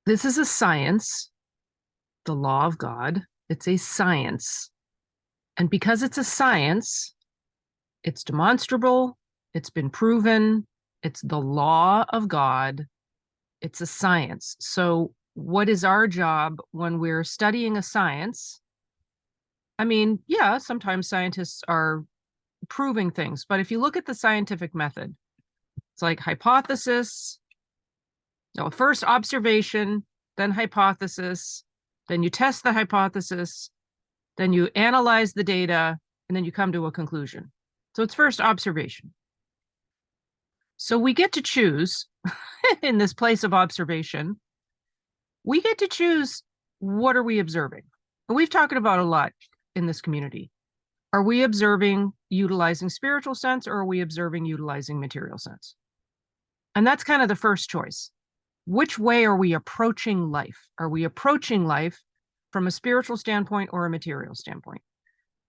This is a science, the law of God. It's a science. And because it's a science, it's demonstrable, it's been proven, it's the law of God, it's a science. So, what is our job when we're studying a science? I mean, yeah, sometimes scientists are proving things, but if you look at the scientific method, it's like hypothesis, no, first observation, then hypothesis, then you test the hypothesis, then you analyze the data, and then you come to a conclusion. So it's first observation. So we get to choose in this place of observation, we get to choose what are we observing. And we've talked about a lot in this community. Are we observing utilizing spiritual sense, or are we observing utilizing material sense? And that's kind of the first choice. Which way are we approaching life? Are we approaching life from a spiritual standpoint or a material standpoint?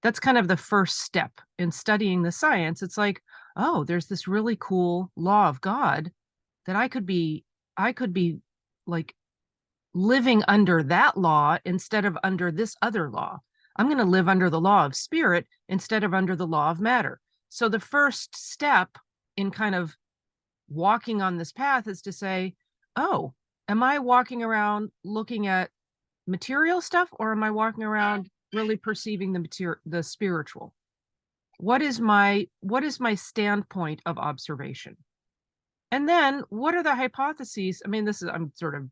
That's kind of the first step in studying the science. It's like, oh, there's this really cool law of God that I could be like living under that law instead of under this other law. I'm going to live under the law of spirit instead of under the law of matter. So the first step in kind of walking on this path is to say, oh, am I walking around looking at material stuff, or am I walking around really perceiving the spiritual? What is my standpoint of observation? And then what are the hypotheses? I mean, I'm sort of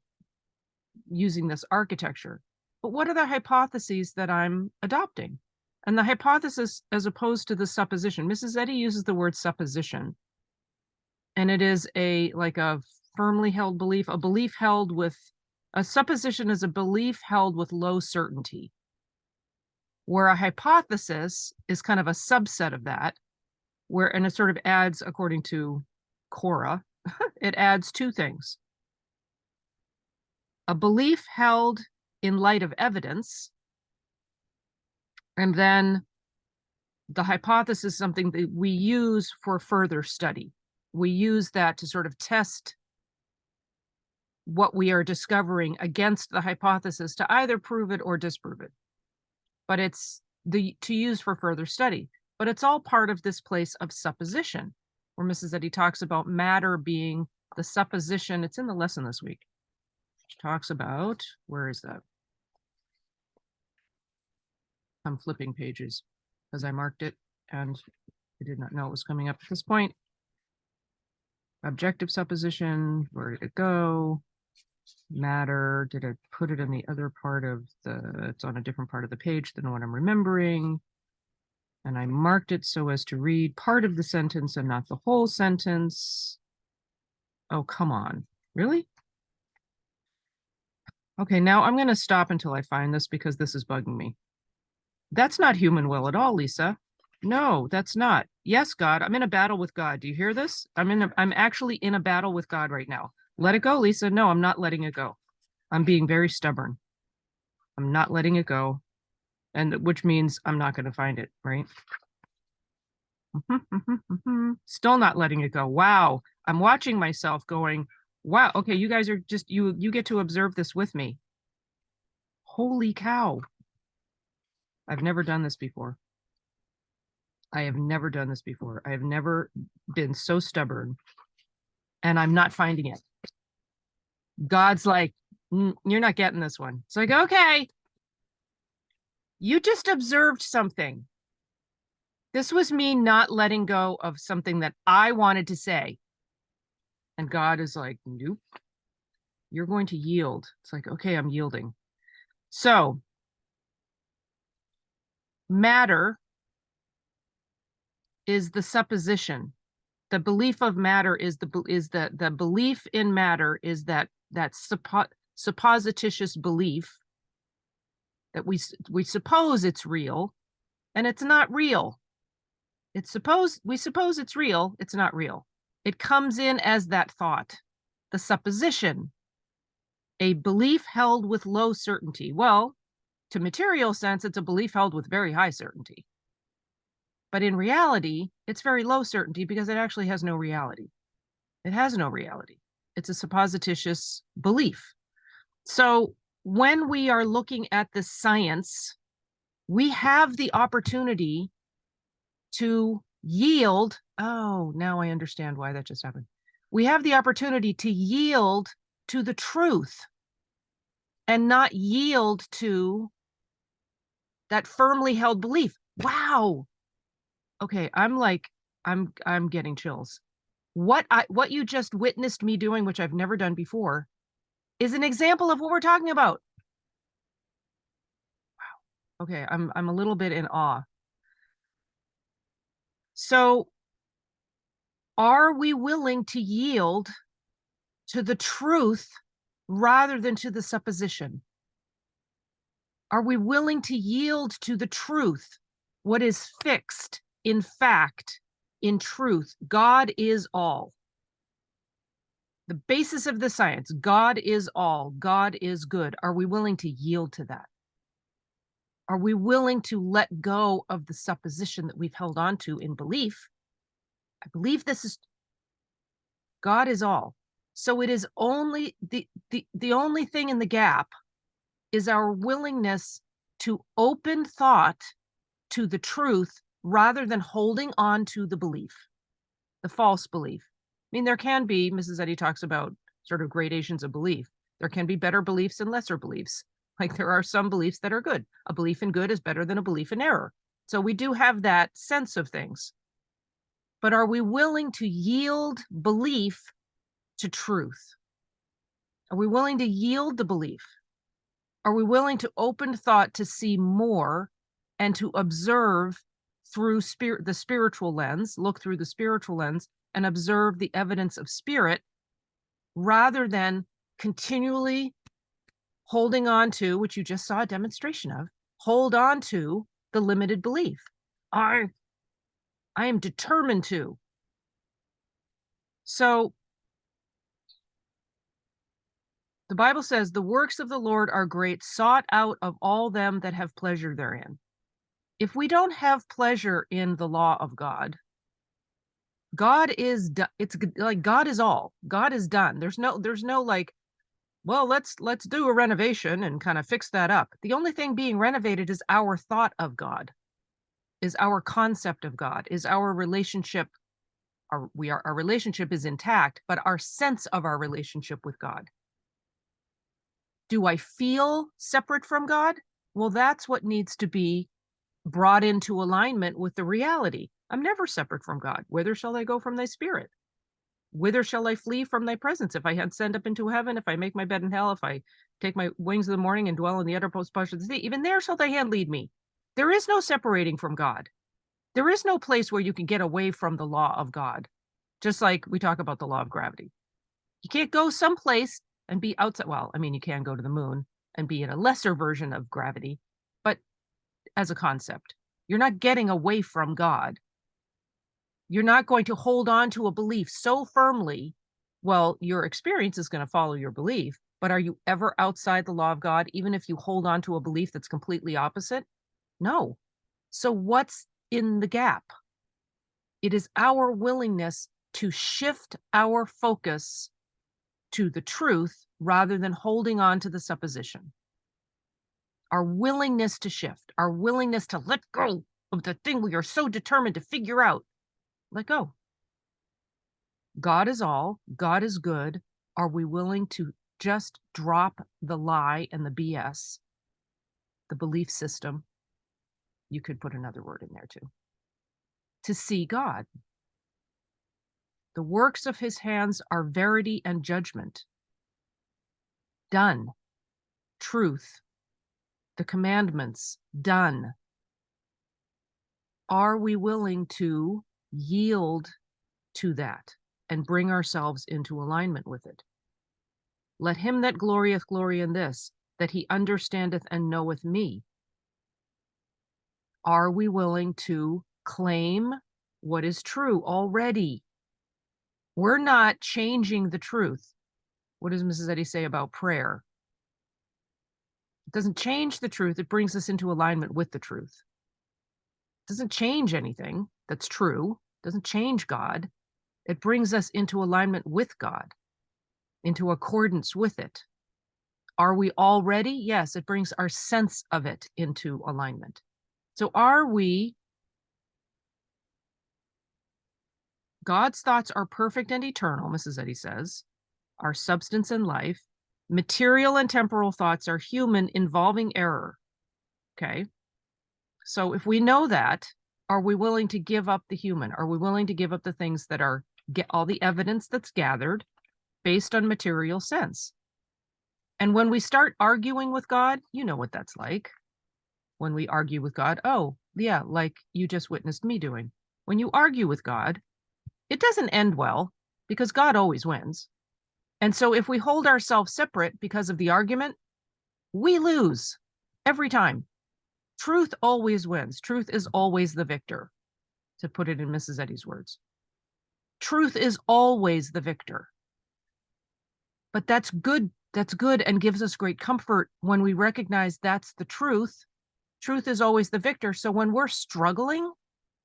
using this architecture, but what are the hypotheses that I'm adopting? And the hypothesis, as opposed to the supposition, Mrs. Eddy uses the word supposition, and it is a firmly held belief, a supposition is a belief held with low certainty, where a hypothesis is kind of a subset of that, and it sort of adds, according to Cora, it adds two things. A belief held in light of evidence, and then the hypothesis is something that we use for further study. We use that to sort of test what we are discovering against the hypothesis to either prove it or disprove it. But it's to use for further study. But it's all part of this place of supposition, where Mrs. Eddy talks about matter being the supposition. It's in the lesson this week. She talks about, where is that? I'm flipping pages because I marked it and I did not know it was coming up at this point. Objective supposition, where did it go? Matter, did I put it in the other part of it's on a different part of the page than what I'm remembering. And I marked it so as to read part of the sentence and not the whole sentence. Oh, come on. Really? Okay, now I'm going to stop until I find this because this is bugging me. That's not human will at all, Lisa. No, that's not. Yes, God, I'm in a battle with God. Do you hear this? I'm actually in a battle with God right now. Let it go, Lisa. No, I'm not letting it go. I'm being very stubborn. I'm not letting it go. And which means I'm not going to find it, right? Still not letting it go. Wow. I'm watching myself going, wow, okay, you guys are just, you get to observe this with me. Holy cow. I've never done this before. I have never done this before. I have never been so stubborn, and I'm not finding it. God's like, you're not getting this one. It's like, okay, you just observed something. This was me not letting go of something that I wanted to say. And God is like, nope, you're going to yield. It's like, okay, I'm yielding. So matter is the supposition. The belief of matter is the belief in matter is that supposititious belief that we suppose it's real, and it's not real. We suppose it's real, it's not real. It comes in as that thought, the supposition, a belief held with low certainty. Well, to material sense, it's a belief held with very high certainty. But in reality, it's very low certainty because it actually has no reality. It has no reality. It's a supposititious belief. So when we are looking at the science, we have the opportunity to yield. Oh, now I understand why that just happened. We have the opportunity to yield to the truth and not yield to that firmly held belief. Wow. Okay, I'm getting chills. What you just witnessed me doing, which I've never done before, is an example of what we're talking about. Wow. Okay, I'm a little bit in awe. So, are we willing to yield to the truth rather than to the supposition? Are we willing to yield to the truth, what is fixed in fact, in truth? God is all. The basis of the science, God is all, God is good. Are we willing to yield to that? Are we willing to let go of the supposition that we've held on to in belief? I believe this is God is all. So it is only the only thing in the gap is our willingness to open thought to the truth rather than holding on to the belief, the false belief. I mean, there can be, Mrs. Eddy talks about sort of gradations of belief. There can be better beliefs and lesser beliefs. Like there are some beliefs that are good. A belief in good is better than a belief in error. So we do have that sense of things. But are we willing to yield belief to truth? Are we willing to yield the belief? Are we willing to open thought to see more and to observe through the spiritual lens, look through the spiritual lens and observe the evidence of spirit rather than continually holding on to, which you just saw a demonstration of, hold on to the limited belief. I am determined to. So the Bible says the works of the Lord are great, sought out of all them that have pleasure therein. If we don't have pleasure in the law of God, God is it's like God is all. God is done. There's no like, well, let's do a renovation and kind of fix that up. The only thing being renovated is our thought of God, is our concept of God, is our relationship. Our relationship is intact, but our sense of our relationship with God. Do I feel separate from God? Well, that's what needs to be brought into alignment with the reality. I'm never separate from God. Whither shall I go from thy spirit? Whither shall I flee from thy presence? If I had sent up into heaven, if I make my bed in hell, if I take my wings of the morning and dwell in the uttermost parts of the sea, even there shall thy hand lead me. There is no separating from God. There is no place where you can get away from the law of God. Just like we talk about the law of gravity. You can't go someplace and be outside. Well, I mean, you can go to the moon and be in a lesser version of gravity, but as a concept, you're not getting away from God. You're not going to hold on to a belief so firmly. Well, your experience is going to follow your belief, but are you ever outside the law of God, even if you hold on to a belief that's completely opposite? No. So what's in the gap? It is our willingness to shift our focus to the truth rather than holding on to the supposition. Our willingness to shift, our willingness to let go of the thing we are so determined to figure out. Let go. God is all. God is good. Are we willing to just drop the lie and the BS, the belief system? You could put another word in there too. To see God. The works of his hands are verity and judgment. Done. Truth. The commandments. Done. Are we willing to yield to that and bring ourselves into alignment with it? Let him that glorieth glory in this, that he understandeth and knoweth me. Are we willing to claim what is true already? We're not changing the truth. What does Mrs. Eddy say about prayer? It doesn't change the truth. It brings us into alignment with the truth. It doesn't change anything that's true. It doesn't change God. It brings us into alignment with God, into accordance with it. Are we all ready? Yes, it brings our sense of it into alignment. So are we, God's thoughts are perfect and eternal, Mrs. Eddy says, are substance and life. Material and temporal thoughts are human, involving error. Okay. So if we know that, are we willing to give up the human? Are we willing to give up the things that are, get all the evidence that's gathered based on material sense? And when we start arguing with God, you know what that's like. When we argue with God, oh, yeah, like you just witnessed me doing. When you argue with God, it doesn't end well because God always wins. And so if we hold ourselves separate because of the argument, we lose every time. Truth always wins. Truth is always the victor, to put it in Mrs. Eddy's words. Truth is always the victor. But that's good. That's good and gives us great comfort when we recognize that's the truth. Truth is always the victor. So when we're struggling,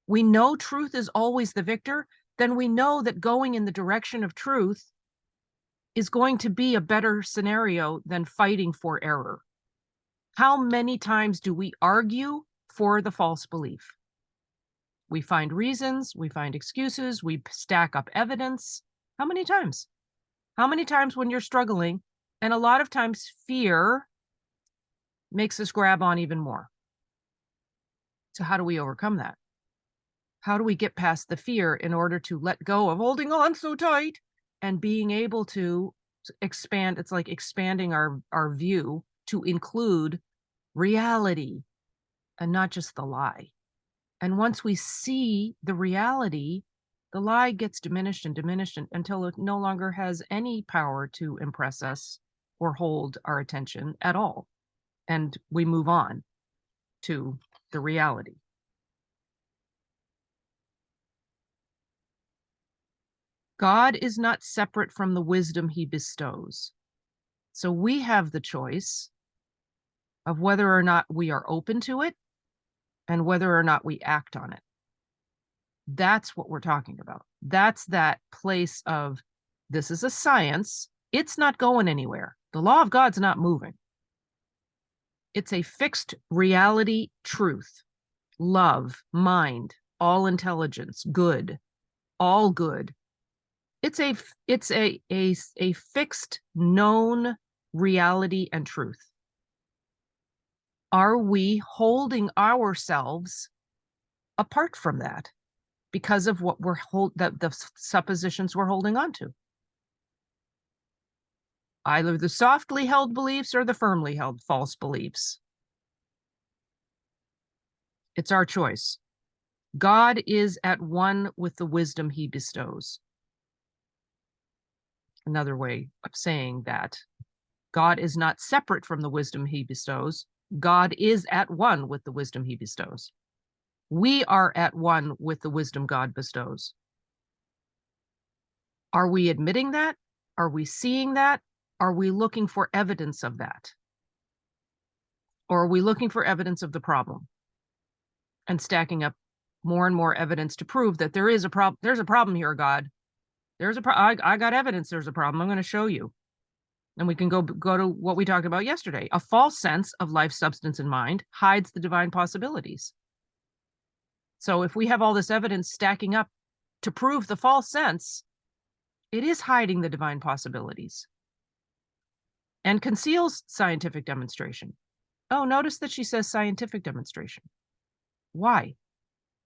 we know truth is always the victor, then we know that going in the direction of truth is going to be a better scenario than fighting for error. How many times do we argue for the false belief? We find reasons, we find excuses, we stack up evidence. How many times? How many times when you're struggling? And a lot of times fear makes us grab on even more. So how do we overcome that? How do we get past the fear in order to let go of holding on so tight and being able to expand? It's like expanding our view to include reality and not just the lie. And once we see the reality, the lie gets diminished and diminished until it no longer has any power to impress us or hold our attention at all. And we move on to the reality. God is not separate from the wisdom he bestows. So we have the choice of whether or not we are open to it and whether or not we act on it. That's what we're talking about. That's that place of, this is a science. It's not going anywhere. The law of God's not moving. It's a fixed reality, truth, love, mind, all intelligence, good, all good. It's a fixed known reality and truth. Are we holding ourselves apart from that because of what we're the suppositions we're holding on to? Either the softly held beliefs or the firmly held false beliefs. It's our choice. God is at one with the wisdom he bestows. Another way of saying that, God is not separate from the wisdom he bestows. God is at one with the wisdom he bestows. We are at one with the wisdom God bestows. Are we admitting that? Are we seeing that? Are we looking for evidence of that? Or are we looking for evidence of the problem and stacking up more and more evidence to prove that there is a problem? There's a problem here, God. I got evidence there's a problem. I'm going to show you. And we can go to what we talked about yesterday. A false sense of life, substance, and mind hides the divine possibilities. So if we have all this evidence stacking up to prove the false sense, it is hiding the divine possibilities and conceals scientific demonstration. Oh, notice that she says scientific demonstration. Why?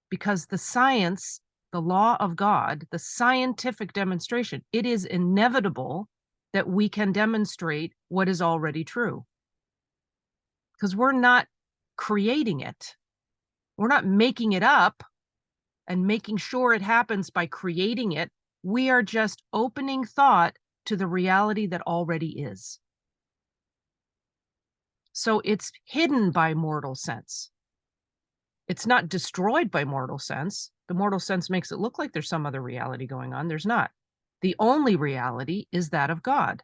Because the science, the law of God, the scientific demonstration, it is inevitable that we can demonstrate what is already true. Because we're not creating it. We're not making it up and making sure it happens by creating it. We are just opening thought to the reality that already is. So it's hidden by mortal sense. It's not destroyed by mortal sense. The mortal sense makes it look like there's some other reality going on. There's not. The only reality is that of God.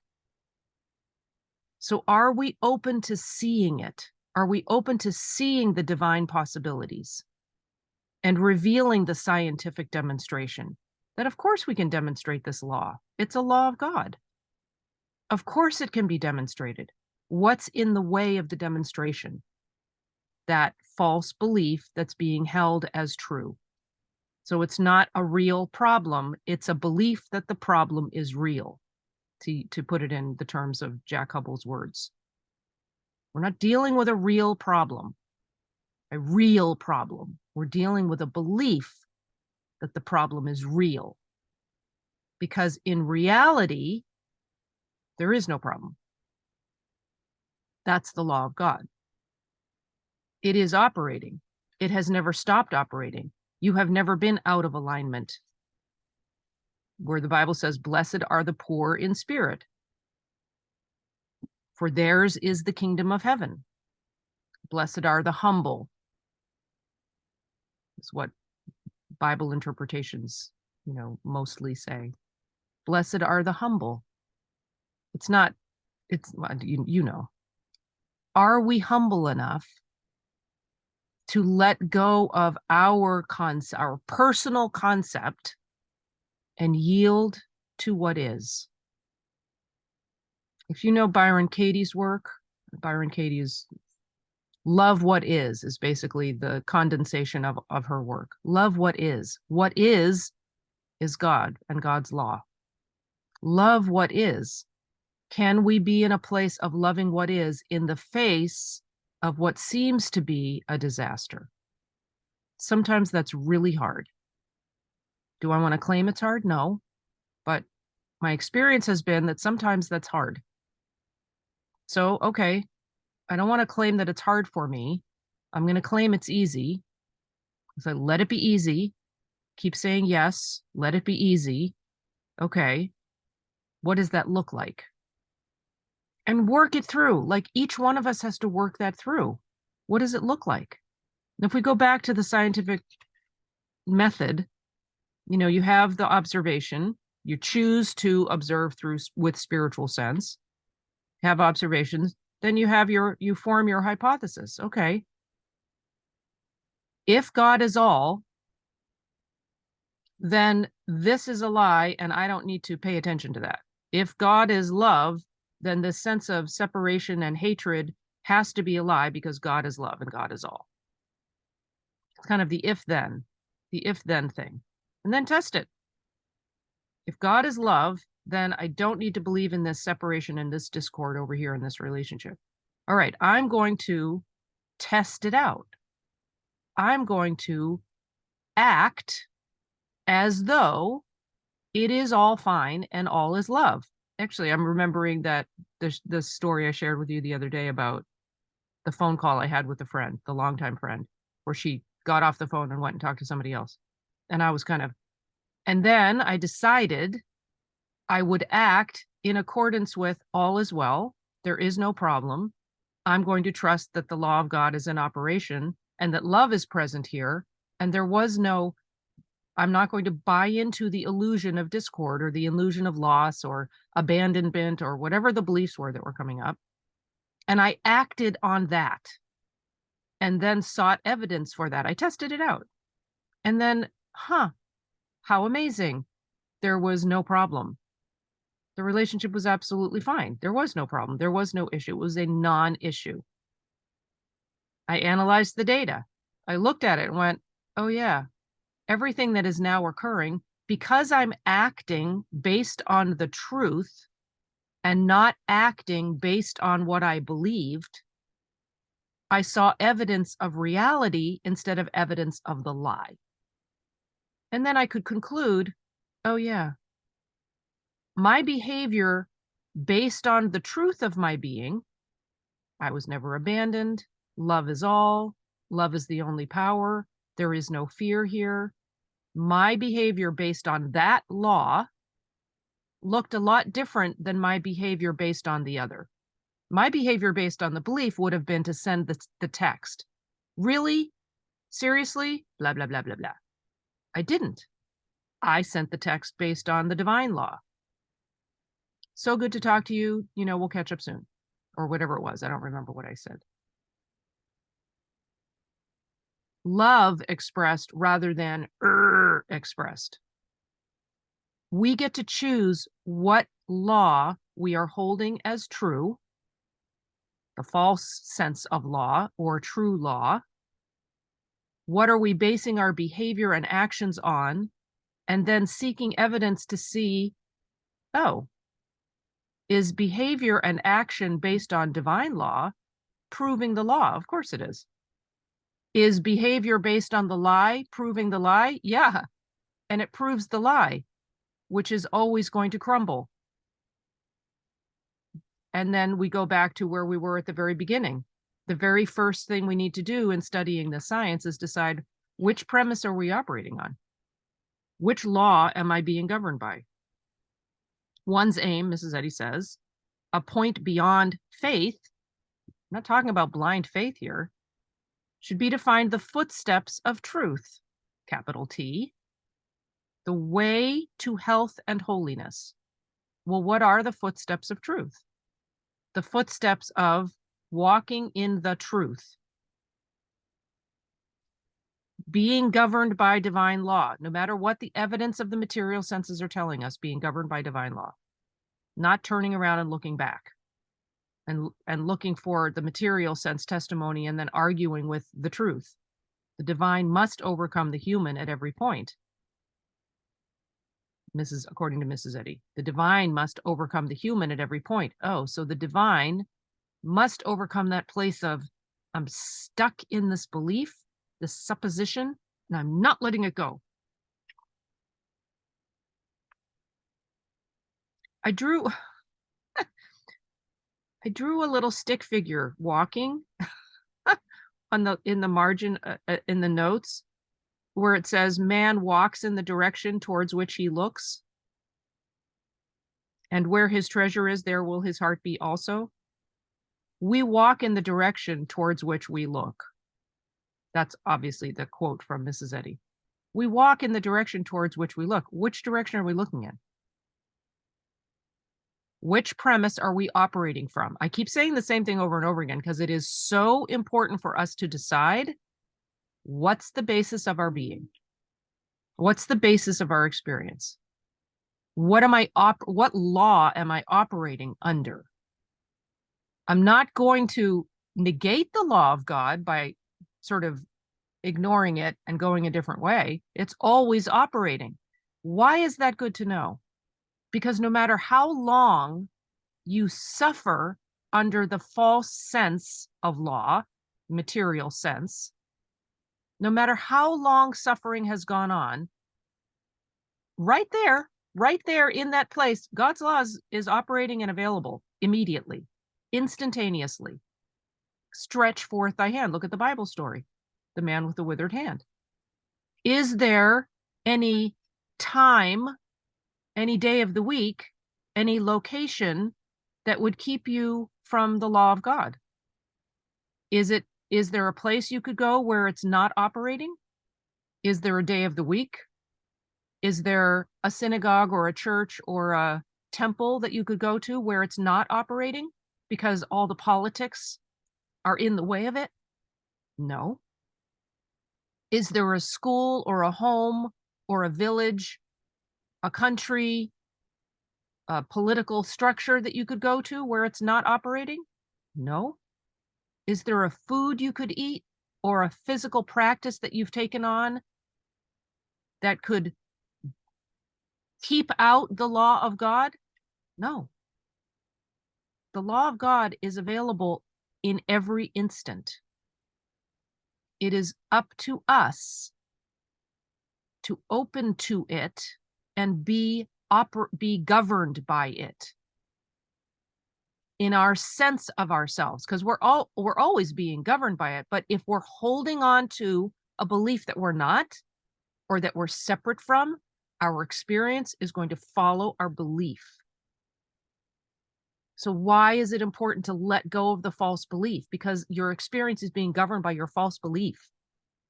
So are we open to seeing it? Are we open to seeing the divine possibilities and revealing the scientific demonstration that, of course, we can demonstrate this law? It's a law of God. Of course, it can be demonstrated. What's in the way of the demonstration? That false belief that's being held as true. So it's not a real problem. It's a belief that the problem is real, to put it in the terms of Jack Hubble's words. We're not dealing with a real problem. We're dealing with a belief that the problem is real. Because in reality, there is no problem. That's the law of God. It is operating. It has never stopped operating. You have never been out of alignment. Where the Bible says, blessed are the poor in spirit, for theirs is the kingdom of heaven. Blessed are the humble. Is what Bible interpretations, mostly say. Blessed are the humble. It's not, Are we humble enough to let go of our personal concept and yield to what is? If you know Byron Katie's work, Byron Katie's love what is basically the condensation of her work. Love what is. What is God and God's law. Love what is. Can we be in a place of loving what is in the face of what seems to be a disaster? Sometimes that's really hard. Do I want to claim it's hard? No. But my experience has been that sometimes that's hard. So, okay, I don't want to claim that it's hard for me. I'm going to claim it's easy. So let it be easy. Keep saying yes. Let it be easy. Okay. What does that look like? And work it through. Like each one of us has to work that through. What does it look like? And if we go back to the scientific method, you have the observation. You choose to observe with spiritual sense, have observations. Then you form your hypothesis. Okay. If God is all, then this is a lie and I don't need to pay attention to that. If God is love, then this sense of separation and hatred has to be a lie because God is love and God is all. It's kind of the if-then thing. And then test it. If God is love, then I don't need to believe in this separation and this discord over here in this relationship. All right, I'm going to test it out. I'm going to act as though it is all fine and all is love. Actually, I'm remembering that the story I shared with you the other day about the phone call I had with a friend, the longtime friend, where she got off the phone and went and talked to somebody else. And and then I decided I would act in accordance with all is well. There is no problem. I'm going to trust that the law of God is in operation and that love is present here. And I'm not going to buy into the illusion of discord or the illusion of loss or abandonment or whatever the beliefs were that were coming up. And I acted on that and then sought evidence for that. I tested it out. And then, how amazing. There was no problem. The relationship was absolutely fine. There was no problem. There was no issue. It was a non-issue. I analyzed the data. I looked at it and went, oh yeah, everything that is now occurring, because I'm acting based on the truth and not acting based on what I believed, I saw evidence of reality instead of evidence of the lie. And then I could conclude, oh yeah, my behavior based on the truth of my being, I was never abandoned, love is all, love is the only power, there is no fear here. My behavior based on that law looked a lot different than my behavior based on the other. My behavior based on the belief would have been to send the text. Really? Seriously? Blah, blah, blah, blah, blah. I didn't. I sent the text based on the divine law. So good to talk to you. We'll catch up soon. Or whatever it was. I don't remember what I said. Love expressed rather than expressed. We get to choose what law we are holding as true the false sense of law or true law? What are we basing our behavior and actions on? And then seeking evidence to see, oh, is behavior and action based on divine law proving the law? Of course it is. Is behavior based on the lie proving the lie? Yeah. And it proves the lie, which is always going to crumble. And then we go back to where we were at the very beginning. The very first thing we need to do in studying the science is decide, which premise are we operating on? Which law am I being governed by? One's aim, Mrs. Eddy says, a point beyond faith, I'm not talking about blind faith here, should be to find the footsteps of truth, capital T, the way to health and holiness. Well, what are the footsteps of truth? The footsteps of walking in the truth, being governed by divine law, no matter what the evidence of the material senses are telling us, being governed by divine law, not turning around and looking back and looking for the material sense testimony and then arguing with the truth. The divine must overcome the human at every point. According to Mrs. Eddy, the divine must overcome the human at every point. Oh, so the divine must overcome that place of, I'm stuck in this belief, this supposition, and I'm not letting it go. I drew a little stick figure walking in the margin in the notes, where it says, man walks in the direction towards which he looks, and where his treasure is, there will his heart be also. We walk in the direction towards which we look. That's obviously the quote from Mrs. Eddy. We walk in the direction towards which we look. Which direction are we looking in? Which premise are we operating from? I keep saying the same thing over and over again because it is so important for us to decide what's the basis of our being. What's the basis of our experience? What law am I operating under? I'm not going to negate the law of God by sort of ignoring it and going a different way. It's always operating. Why is that good to know? Because no matter how long you suffer under the false sense of law, material sense, no matter how long suffering has gone on, right there in that place, God's law is operating and available immediately, instantaneously. Stretch forth thy hand. Look at the Bible story, the man with the withered hand. Is there any time, any day of the week, any location that would keep you from the law of God? Is there a place you could go where it's not operating? Is there a day of the week? Is there a synagogue or a church or a temple that you could go to where it's not operating because all the politics are in the way of it? No. Is there a school or a home or a village, a country, a political structure that you could go to where it's not operating? No. Is there a food you could eat or a physical practice that you've taken on that could keep out the law of God? No. The law of God is available in every instant. It is up to us to open to it and be governed by it in our sense of ourselves, because we're always being governed by it. But if we're holding on to a belief that we're not, or that we're separate from, our experience is going to follow our belief. So why is it important to let go of the false belief? Because your experience is being governed by your false belief.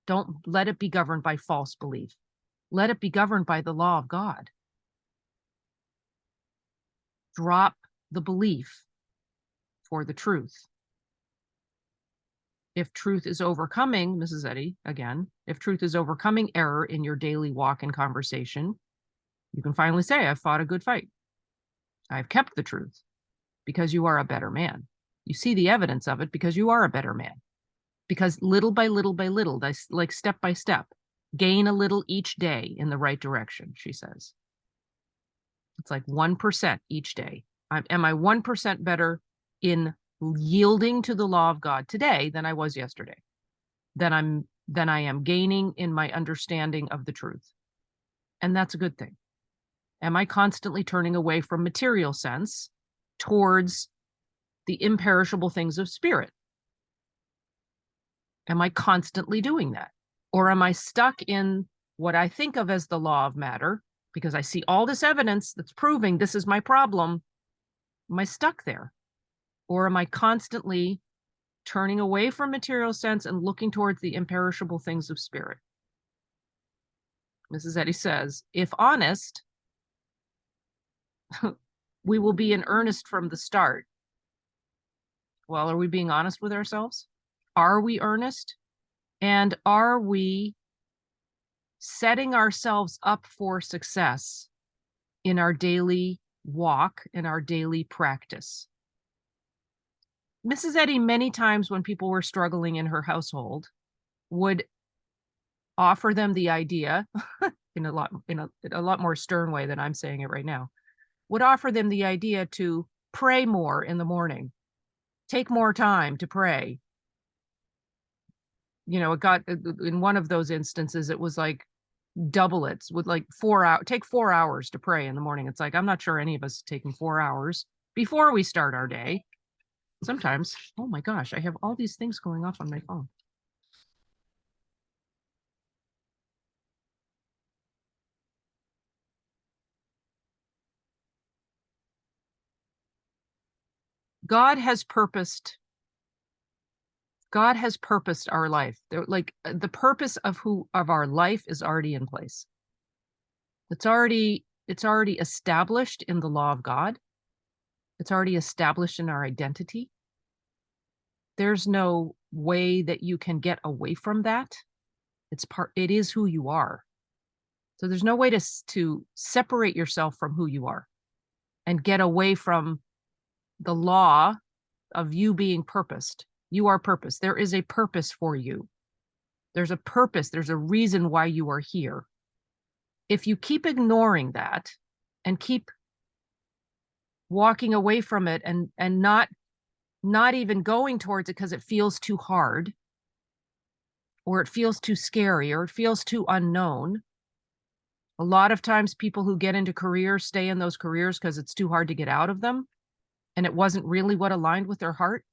Don't let it be governed by false belief. Let it be governed by the law of God. Drop the belief for the truth. If truth is overcoming, Mrs. Eddy, again, if truth is overcoming error in your daily walk and conversation, you can finally say, I've fought a good fight. I've kept the truth, because you are a better man. You see the evidence of it because you are a better man. Because little by little by little, like step by step, gain a little each day in the right direction, she says. It's like 1% each day. Am I 1% better in yielding to the law of God today than I was yesterday? Than I am gaining in my understanding of the truth. And that's a good thing. Am I constantly turning away from material sense towards the imperishable things of spirit? Am I constantly doing that? Or am I stuck in what I think of as the law of matter because I see all this evidence that's proving this is my problem? Am I stuck there? Or am I constantly turning away from material sense and looking towards the imperishable things of spirit? Mrs. Eddy says, if honest, we will be in earnest from the start. Well, are we being honest with ourselves? Are we earnest? And are we setting ourselves up for success in our daily walk, in our daily practice? Mrs. Eddy, many times when people were struggling in her household, would offer them the idea, in a lot more stern way than I'm saying it right now, would offer them the idea to pray more in the morning, take more time to pray. It got, in one of those instances, it was like double it with like 4 hours, take 4 hours to pray in the morning. It's like, I'm not sure any of us taking 4 hours before we start our day. Sometimes, oh my gosh, I have all these things going off on my phone. God has purposed our life. Like the purpose of our life is already in place. It's already established in the law of God. It's already established in our identity. There's no way that you can get away from that. It is who you are. So there's no way to separate yourself from who you are and get away from the law of you being purposed. You are purposed. There is a purpose for you. There's a purpose. There's a reason why you are here. If you keep ignoring that and keep walking away from it and not even going towards it because it feels too hard, or it feels too scary, or it feels too unknown. A lot of times people who get into careers stay in those careers because it's too hard to get out of them. And it wasn't really what aligned with their heart.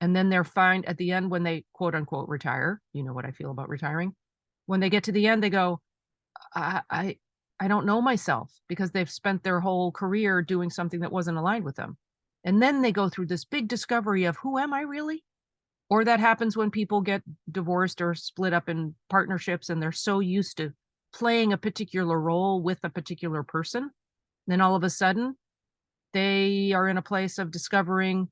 And then they're fine at the end when they quote unquote retire. You know what I feel about retiring. When they get to the end, they go, I don't know myself, because they've spent their whole career doing something that wasn't aligned with them. And then they go through this big discovery of, who am I really? Or that happens when people get divorced or split up in partnerships and they're so used to playing a particular role with a particular person. Then all of a sudden, they are in a place of discovering,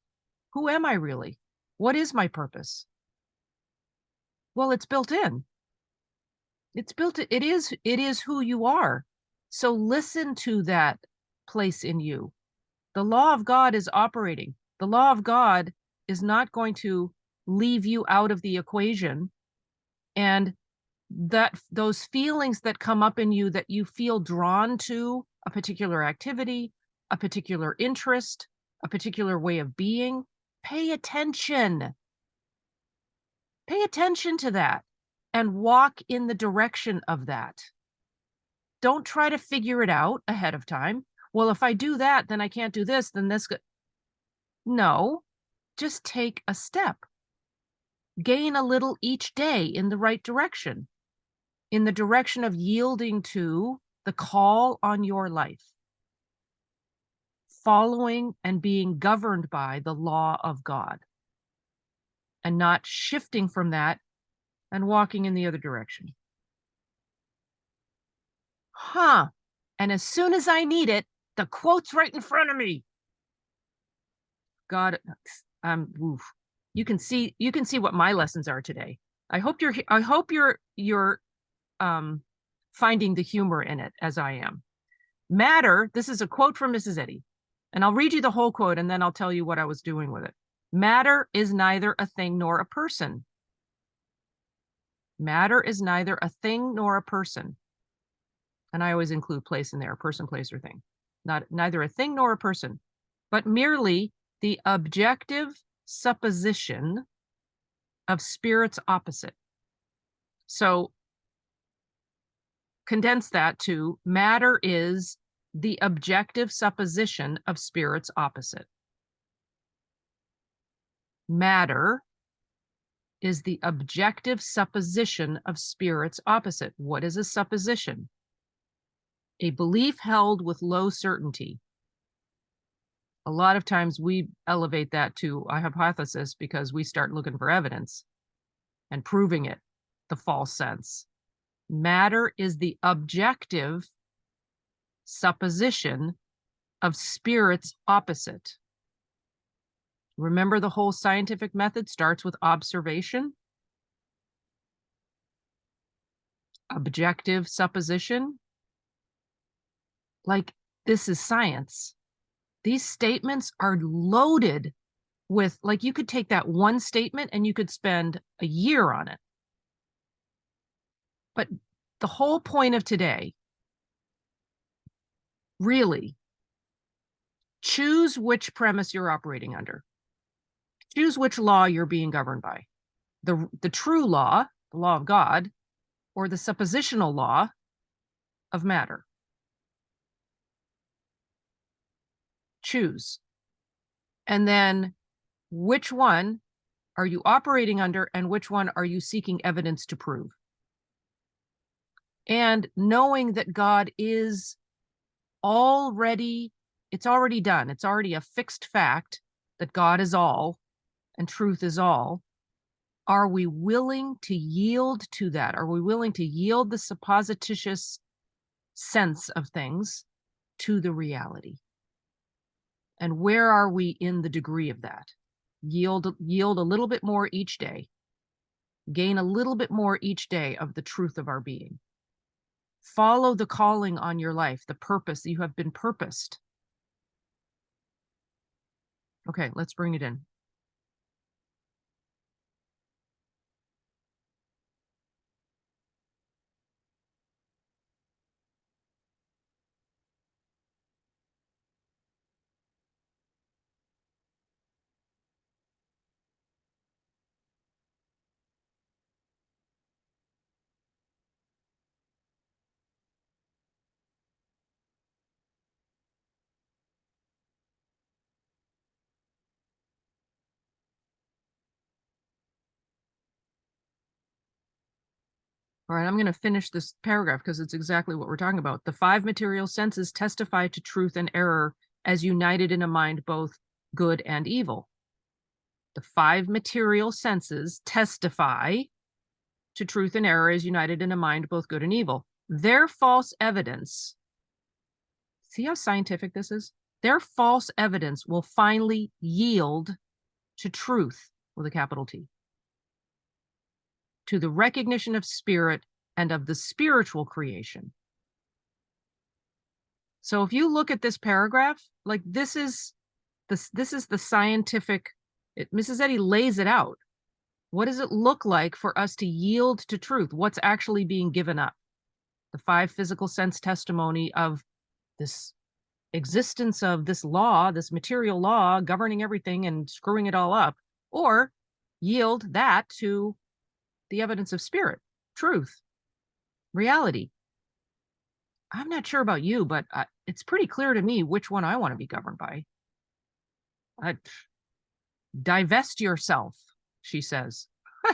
who am I really? What is my purpose? Well, it's built in. It is who you are. So listen to that place in you. The law of God is operating. The law of God is not going to leave you out of the equation. And that those feelings that come up in you, that you feel drawn to a particular activity, a particular interest, a particular way of being, pay attention. Pay attention to that and walk in the direction of that. Don't try to figure it out ahead of time. Well, if I do that, then I can't do this, then this. No, just take a step. Gain a little each day in the right direction, in the direction of yielding to the call on your life, following and being governed by the law of God, and not shifting from that and walking in the other direction. And as soon as I need it, the quote's right in front of me. God, you can see what my lessons are today. I hope you're finding the humor in it as I am. Matter, this is a quote from Mrs. Eddy, and I'll read you the whole quote and then I'll tell you what I was doing with it. Matter is neither a thing nor a person. Matter is neither a thing nor a person. And I always include place in there, person, place, or thing. Neither a thing nor a person, but merely the objective supposition of spirit's opposite. So condense that to matter is the objective supposition of spirit's opposite. Matter is the objective supposition of spirit's opposite. What is a supposition? A belief held with low certainty. A lot of times we elevate that to a hypothesis because we start looking for evidence and proving it, the false sense. Matter is the objective supposition of spirit's opposite. Remember, the whole scientific method starts with observation, objective supposition. Like, this is science. These statements are loaded with, like, you could take that one statement and you could spend a year on it. But the whole point of today, really, choose which premise you're operating under. Choose which law you're being governed by. The true law, the law of God, or the suppositional law of matter. Choose. And then which one are you operating under and which one are you seeking evidence to prove? And knowing that God is already, it's already done. It's already a fixed fact that God is all and truth is all. Are we willing to yield to that? Are we willing to yield the supposititious sense of things to the reality? And where are we in the degree of that? Yield a little bit more each day. Gain a little bit more each day of the truth of our being. Follow the calling on your life, the purpose. You have been purposed. Okay, let's bring it in. All right, I'm going to finish this paragraph because it's exactly what we're talking about. The five material senses testify to truth and error as united in a mind both good and evil. The five material senses testify to truth and error as united in a mind both good and evil. Their false evidence, see how scientific this is? Their false evidence will finally yield to truth with a capital T, to the recognition of spirit and of the spiritual creation. So if you look at this paragraph, like this is the scientific, Mrs. Eddy lays it out. What does it look like for us to yield to truth? What's actually being given up? The five physical sense testimony of this existence of this law, this material law governing everything and screwing it all up, or yield that to the evidence of spirit, truth, reality. I'm not sure about you, but it's pretty clear to me which one I want to be governed by. Divest yourself, she says.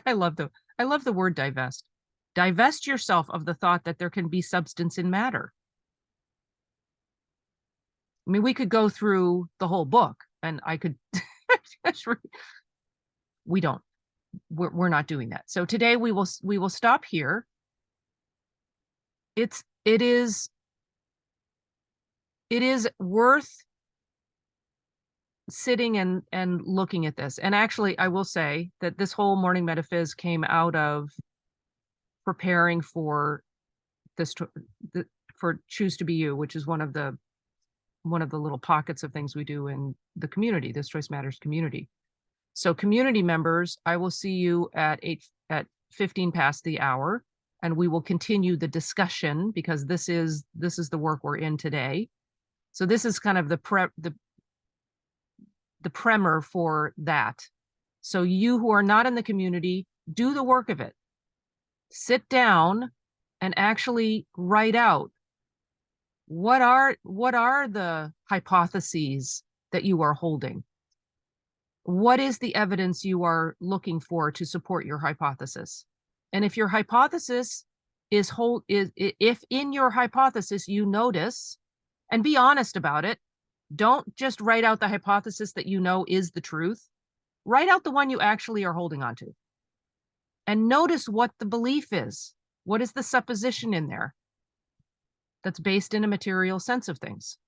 I love the word divest. Divest yourself of the thought that there can be substance in matter. I mean, we could go through the whole book and I could, we don't, we're not doing that. So today we will stop here. It is worth sitting and looking at this. And actually, I will say that this whole Morning Metaphys came out of preparing for this, for Choose to Be You, which is one of the little pockets of things we do in the community, this Choice Matters community. So community members, I will see you at 15 past the hour, and we will continue the discussion because this is the work we're in today. So this is kind of the primer for that. So you who are not in the community, do the work of it. Sit down and actually write out what are the hypotheses that you are holding. What is the evidence you are looking for to support your hypothesis? And if your hypothesis is if in your hypothesis you notice, and be honest about it, don't just write out the hypothesis that you know is the truth. Write out the one you actually are holding on to. And notice what the belief is. What is the supposition in there that's based in a material sense of things?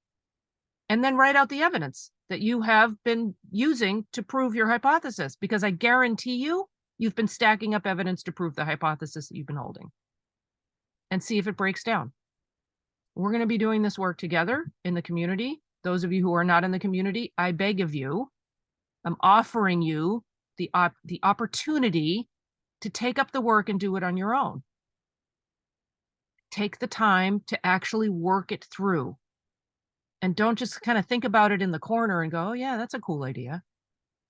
And then write out the evidence that you have been using to prove your hypothesis, because I guarantee you've been stacking up evidence to prove the hypothesis that you've been holding. And see if it breaks down. We're going to be doing this work together in the community. Those of you who are not in the community, I beg of you, I'm offering you the opportunity to take up the work and do it on your own. Take the time to actually work it through. And don't just kind of think about it in the corner and go, oh yeah, that's a cool idea.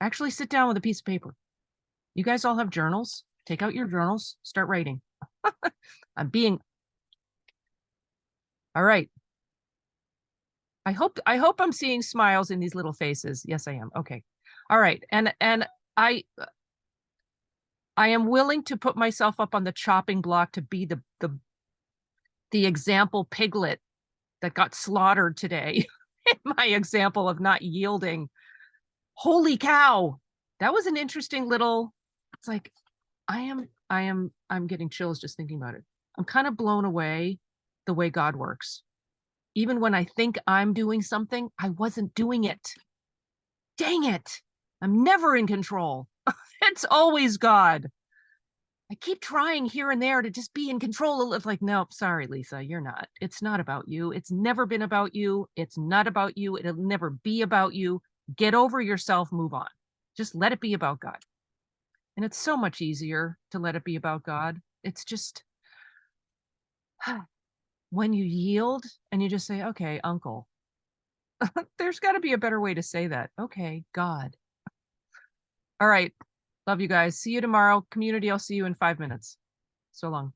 Actually sit down with a piece of paper. You guys all have journals. Take out your journals, start writing. All right. I hope I'm seeing smiles in these little faces. Yes, I am. Okay. All right. And I am willing to put myself up on the chopping block to be the example piglet that got slaughtered today in my example of not yielding. Holy cow. That was an interesting little, it's like, I'm getting chills just thinking about it. I'm kind of blown away the way God works. Even when I think I'm doing something, I wasn't doing it. Dang it. I'm never in control. It's always God. I keep trying here and there to just be in control of, like, nope, sorry, Lisa, you're not. It's not about you. It's never been about you. It's not about you. It'll never be about you. Get over yourself, move on. Just let it be about God. And it's so much easier to let it be about God. It's just when you yield and you just say, okay, uncle, there's got to be a better way to say that. Okay, God. All right. Love you guys. See you tomorrow. Community, I'll see you in 5 minutes. So long.